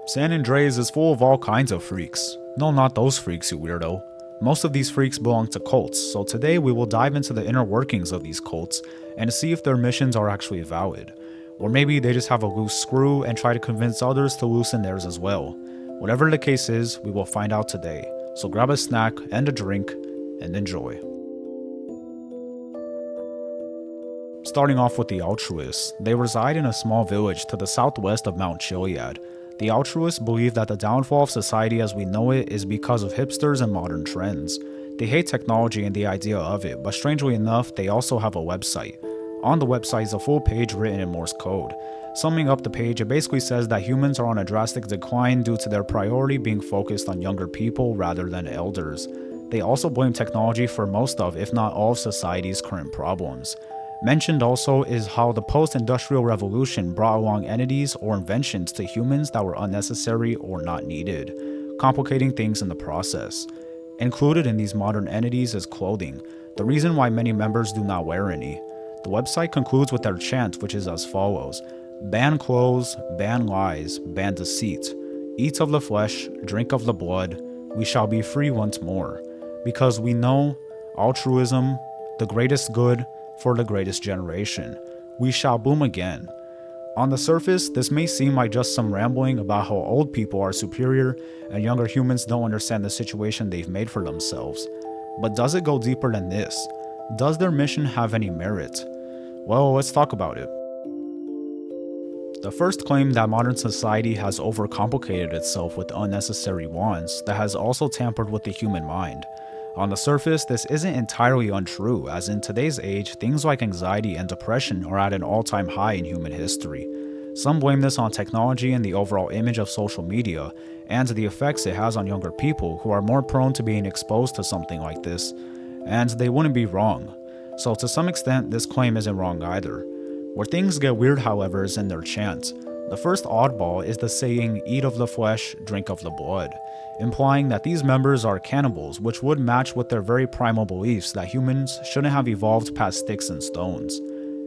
San Andreas is full of all kinds of freaks. No, not those freaks, you weirdo. Most of these freaks belong to cults, so today we will dive into the inner workings of these cults and see if their missions are actually valid. Or maybe they just have a loose screw and try to convince others to loosen theirs as well. Whatever the case is, we will find out today. So grab a snack and a drink and enjoy. Starting off with the Altruists, they reside in a small village to the southwest of Mount Chiliad. The Altruists believe that the downfall of society as we know it is because of hipsters and modern trends. They hate technology and the idea of it, but strangely enough, they also have a website. On the website is a full page written in Morse code. Summing up the page, it basically says that humans are on a drastic decline due to their priority being focused on younger people rather than elders. They also blame technology for most of, if not all of society's current problems. Mentioned also is how the post-industrial revolution brought along entities or inventions to humans that were unnecessary or not needed, complicating things in the process. Included in these modern entities is clothing, the reason why many members do not wear any. The website concludes with their chant, which is as follows: ban clothes, ban lies, ban deceit, eat of the flesh, drink of the blood, we shall be free once more. Because we know altruism, the greatest good, for the greatest generation. We shall bloom again. On the surface, this may seem like just some rambling about how old people are superior and younger humans don't understand the situation they've made for themselves. But does it go deeper than this? Does their mission have any merit? Well, let's talk about it. The first claim that modern society has overcomplicated itself with unnecessary wants that has also tampered with the human mind. On the surface, this isn't entirely untrue, as in today's age, things like anxiety and depression are at an all-time high in human history. Some blame this on technology and the overall image of social media, and the effects it has on younger people who are more prone to being exposed to something like this, and they wouldn't be wrong. So to some extent, this claim isn't wrong either. Where things get weird, however, is in their chant. The first oddball is the saying, eat of the flesh, drink of the blood, implying that these members are cannibals, which would match with their very primal beliefs that humans shouldn't have evolved past sticks and stones.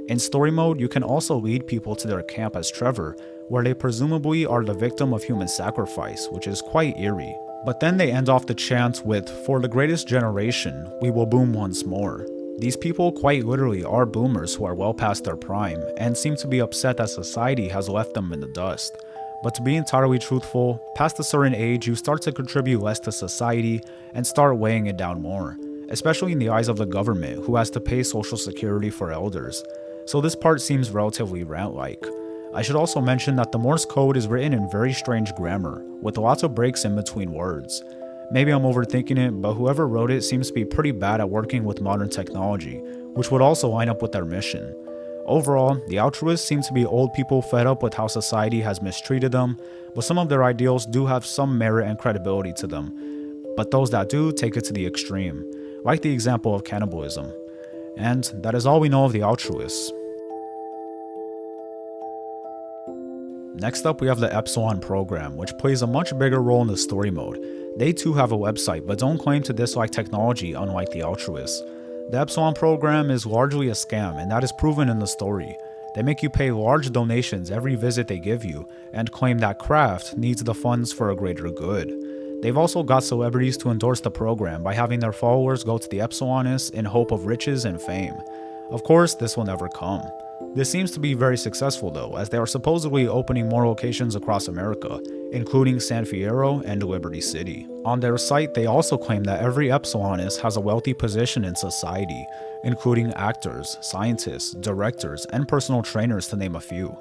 In story mode, you can also lead people to their camp as Trevor, where they presumably are the victim of human sacrifice, which is quite eerie. But then they end off the chant with, for the greatest generation, we will boom once more. These people quite literally are boomers who are well past their prime, and seem to be upset that society has left them in the dust. But to be entirely truthful, past a certain age you start to contribute less to society and start weighing it down more, especially in the eyes of the government who has to pay social security for elders. So this part seems relatively rant-like. I should also mention that the Morse code is written in very strange grammar, with lots of breaks in between words. Maybe I'm overthinking it, but whoever wrote it seems to be pretty bad at working with modern technology, which would also line up with their mission. Overall, the Altruists seem to be old people fed up with how society has mistreated them, but some of their ideals do have some merit and credibility to them. But those that do take it to the extreme, like the example of cannibalism. And that is all we know of the Altruists. Next up, we have the Epsilon program, which plays a much bigger role in the story mode. They too have a website, but don't claim to dislike technology unlike the Altruists. The Epsilon program is largely a scam, and that is proven in the story. They make you pay large donations every visit they give you, and claim that craft needs the funds for a greater good. They've also got celebrities to endorse the program by having their followers go to the Epsilonists in hope of riches and fame. Of course, this will never come. This seems to be very successful though, as they are supposedly opening more locations across America, including San Fierro and Liberty City. On their site, they also claim that every Epsilonist has a wealthy position in society, including actors, scientists, directors, and personal trainers to name a few.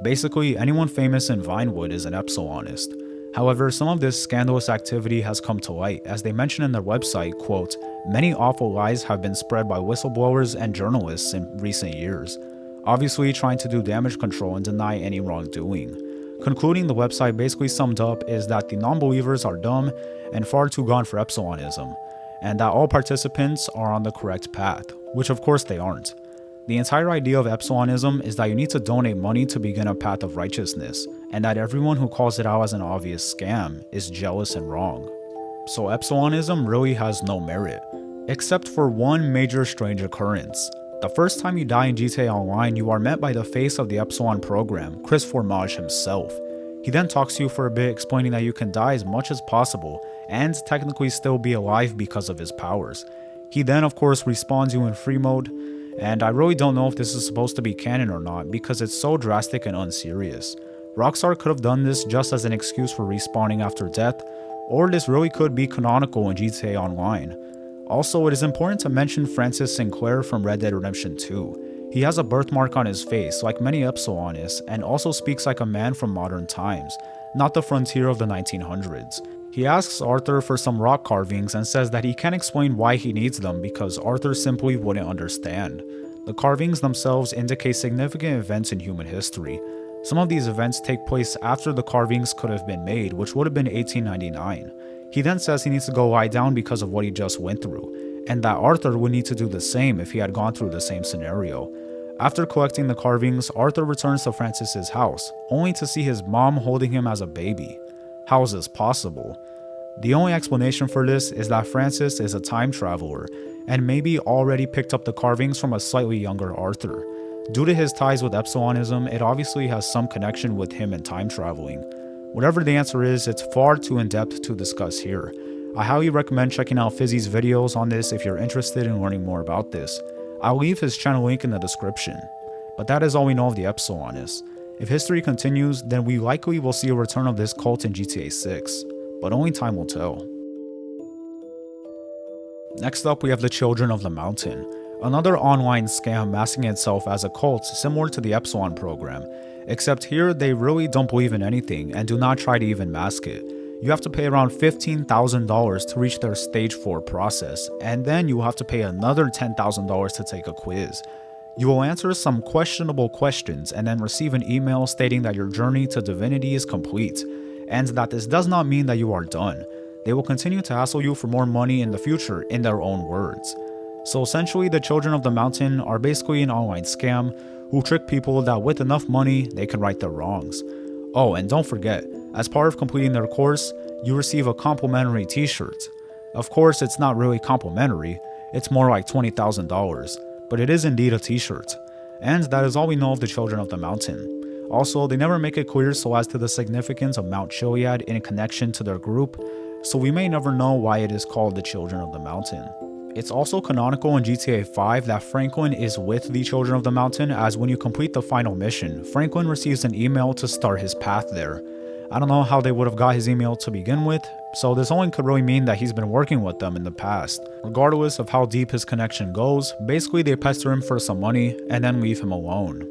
Basically, anyone famous in Vinewood is an Epsilonist. However, some of this scandalous activity has come to light, as they mention in their website, quote, many awful lies have been spread by whistleblowers and journalists in recent years, obviously trying to do damage control and deny any wrongdoing. Concluding, the website basically summed up is that the non-believers are dumb and far too gone for Epsilonism, and that all participants are on the correct path, which of course they aren't. The entire idea of Epsilonism is that you need to donate money to begin a path of righteousness, and that everyone who calls it out as an obvious scam is jealous and wrong. So Epsilonism really has no merit, except for one major strange occurrence. The first time you die in GTA Online, you are met by the face of the Epsilon program, Chris Formage himself. He then talks to you for a bit, explaining that you can die as much as possible and technically still be alive because of his powers. He then of course respawns you in free mode, and I really don't know if this is supposed to be canon or not because it's so drastic and unserious. Rockstar could have done this just as an excuse for respawning after death, or this really could be canonical in GTA Online. Also, it is important to mention Francis Sinclair from Red Dead Redemption 2. He has a birthmark on his face, like many Epsilonists, and also speaks like a man from modern times, not the frontier of the 1900s. He asks Arthur for some rock carvings and says that he can't explain why he needs them because Arthur simply wouldn't understand. The carvings themselves indicate significant events in human history. Some of these events take place after the carvings could have been made, which would have been 1899. He then says he needs to go lie down because of what he just went through, and that Arthur would need to do the same if he had gone through the same scenario. After collecting the carvings, Arthur returns to Francis's house, only to see his mom holding him as a baby. How is this possible? The only explanation for this is that Francis is a time traveler, and maybe already picked up the carvings from a slightly younger Arthur. Due to his ties with Epsilonism, it obviously has some connection with him and time traveling. Whatever the answer is, it's far too in-depth to discuss here. I highly recommend checking out Fizzy's videos on this if you're interested in learning more about this. I'll leave his channel link in the description. But that is all we know of the Epsilonists. If history continues, then we likely will see a return of this cult in GTA 6, but only time will tell. Next up, we have the Children of the Mountain, another online scam masking itself as a cult similar to the Epsilon program, except here they really don't believe in anything and do not try to even mask it. You have to pay around $15,000 to reach their stage 4 process, and then you will have to pay another $10,000 to take a quiz. You will answer some questionable questions and then receive an email stating that your journey to divinity is complete, and that this does not mean that you are done. They will continue to hassle you for more money in the future in their own words. So essentially, the Children of the Mountain are basically an online scam who trick people that with enough money, they can right their wrongs. Oh, and don't forget, as part of completing their course, you receive a complimentary t-shirt. Of course, it's not really complimentary, it's more like $20,000, but it is indeed a t-shirt. And that is all we know of the Children of the Mountain. Also, they never make it clear so as to the significance of Mount Chiliad in connection to their group, so we may never know why it is called the Children of the Mountain. It's also canonical in GTA 5 that Franklin is with the Children of the Mountain, as when you complete the final mission, Franklin receives an email to start his path there. I don't know how they would have got his email to begin with, so this only could really mean that he's been working with them in the past. Regardless of how deep his connection goes, basically they pester him for some money and then leave him alone.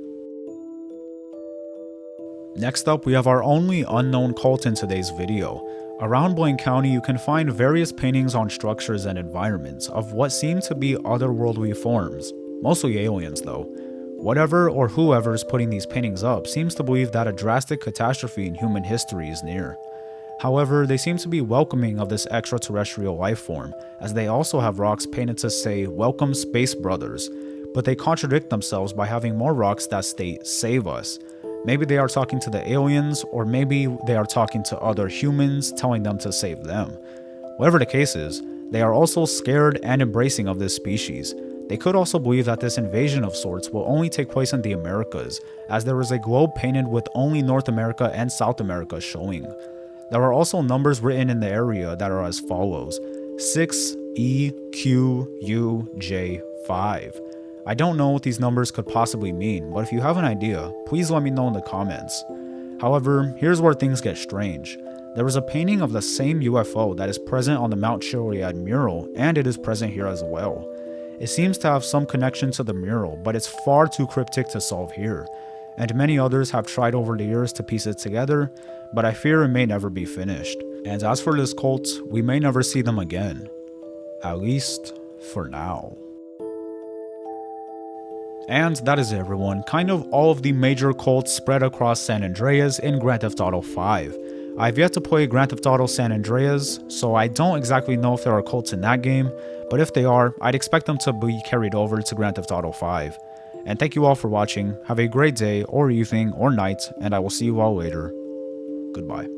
Next up, we have our only unknown cult in today's video. Around Blaine County, you can find various paintings on structures and environments of what seem to be otherworldly forms, mostly aliens though. Whatever or whoever is putting these paintings up seems to believe that a drastic catastrophe in human history is near. However, they seem to be welcoming of this extraterrestrial life form, as they also have rocks painted to say, "Welcome Space Brothers," but they contradict themselves by having more rocks that state, "Save us." Maybe they are talking to the aliens, or maybe they are talking to other humans, telling them to save them. Whatever the case is, they are also scared and embracing of this species. They could also believe that this invasion of sorts will only take place in the Americas, as there is a globe painted with only North America and South America showing. There are also numbers written in the area that are as follows: 6EQUJ5. I don't know what these numbers could possibly mean, but if you have an idea, please let me know in the comments. However, here's where things get strange. There is a painting of the same UFO that is present on the Mount Chiliad mural, and it is present here as well. It seems to have some connection to the mural, but it's far too cryptic to solve here, and many others have tried over the years to piece it together, but I fear it may never be finished. And as for this cult, we may never see them again. At least, for now. And that is it, everyone, kind of all of the major cults spread across San Andreas in Grand Theft Auto 5. I've yet to play Grand Theft Auto San Andreas, so I don't exactly know if there are cults in that game, but if they are, I'd expect them to be carried over to Grand Theft Auto 5. And thank you all for watching, have a great day, or evening, or night, and I will see you all later. Goodbye.